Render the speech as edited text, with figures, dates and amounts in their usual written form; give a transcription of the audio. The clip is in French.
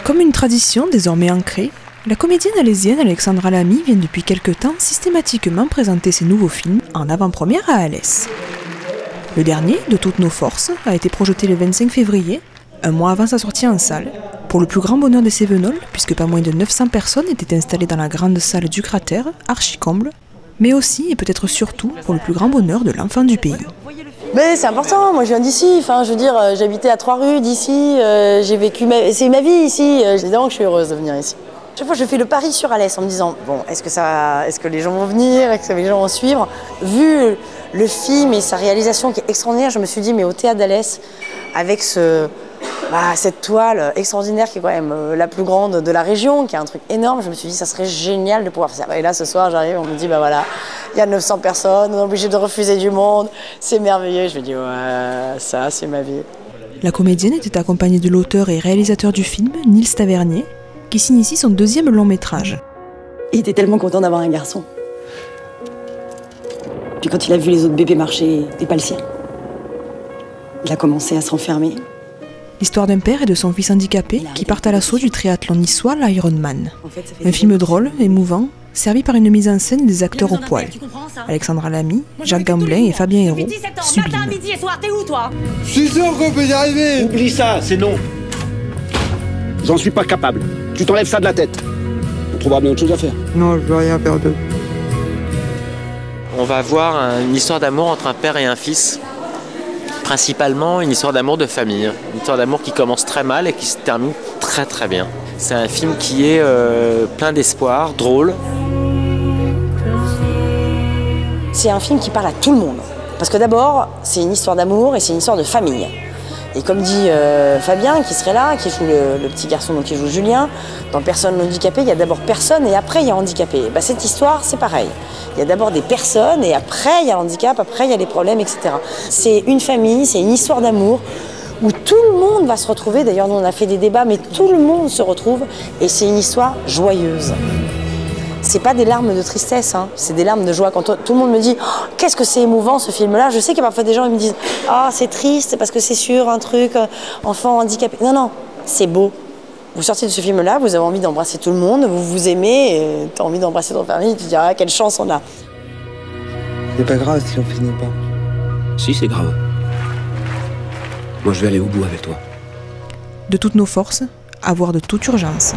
Comme une tradition désormais ancrée, la comédienne alésienne Alexandra Lamy vient depuis quelque temps systématiquement présenter ses nouveaux films en avant-première à Alès. Le dernier, De toutes nos forces, a été projeté le 25 février, un mois avant sa sortie en salle, pour le plus grand bonheur des Cévenols, puisque pas moins de 900 personnes étaient installées dans la grande salle du cratère, archi-comble, mais aussi et peut-être surtout pour le plus grand bonheur de l'enfant du pays. Mais c'est important, moi je viens d'ici, enfin je veux dire, j'habitais à 3 rues d'ici, j'ai vécu, c'est ma vie ici, évidemment que je suis heureuse de venir ici. Chaque fois je fais le pari sur Alès en me disant, bon, est-ce que les gens vont venir, est-ce que les gens vont suivre? Vu le film et sa réalisation qui est extraordinaire, je me suis dit, mais au théâtre d'Alès, avec cette toile extraordinaire qui est quand même la plus grande de la région, qui est un truc énorme, je me suis dit, ça serait génial de pouvoir faire ça. Et là, ce soir, j'arrive, on me dit, bah voilà, il y a 900 personnes, on est obligé de refuser du monde, c'est merveilleux. Je me dis, ouais, ça, c'est ma vie. La comédienne était accompagnée de l'auteur et réalisateur du film, Nils Tavernier, qui signe ici son deuxième long métrage. Il était tellement content d'avoir un garçon. Puis quand il a vu les autres bébés marcher et pas le sien, il a commencé à se renfermer. L'histoire d'un père et de son fils handicapé qui partent à l'assaut du triathlon niçois, l'Ironman. Un film drôle, émouvant, servi par une mise en scène des acteurs au poil. Alexandra Lamy, Jacques Gamblin et Fabien Hérault, sublime. Je suis sûr qu'on peut y arriver. Oublie ça, c'est non. J'en suis pas capable. Tu t'enlèves ça de la tête. On trouvera bien autre chose à faire. Non, je veux rien faire d'eux. On va voir une histoire d'amour entre un père et un fils. Principalement une histoire d'amour de famille, une histoire d'amour qui commence très mal et qui se termine très très bien. C'est un film qui est plein d'espoir, drôle. C'est un film qui parle à tout le monde. Parce que d'abord, c'est une histoire d'amour et c'est une histoire de famille. Et comme dit Fabien, qui serait là, qui joue le petit garçon, donc qui joue Julien, dans Personne handicapée, il y a d'abord personne et après il y a handicapé. Bah, cette histoire, c'est pareil. Il y a d'abord des personnes et après il y a l'handicap, après il y a les problèmes, etc. C'est une famille, c'est une histoire d'amour où tout le monde va se retrouver. D'ailleurs, nous on a fait des débats, mais tout le monde se retrouve et c'est une histoire joyeuse. C'est pas des larmes de tristesse, hein. C'est des larmes de joie. Quand tout le monde me dit oh, « Qu'est-ce que c'est émouvant ce film-là ?» Je sais qu'il y a parfois des gens qui me disent « Ah, c'est triste parce que c'est sur un truc, enfant handicapé. » Non, non, c'est beau. Vous sortez de ce film-là, vous avez envie d'embrasser tout le monde, vous vous aimez, et tu as envie d'embrasser ton famille, tu te dis « Ah, quelle chance on a !» C'est pas grave si on finit pas. Si, c'est grave. Moi, je vais aller au bout avec toi. De toutes nos forces, à voir de toute urgence.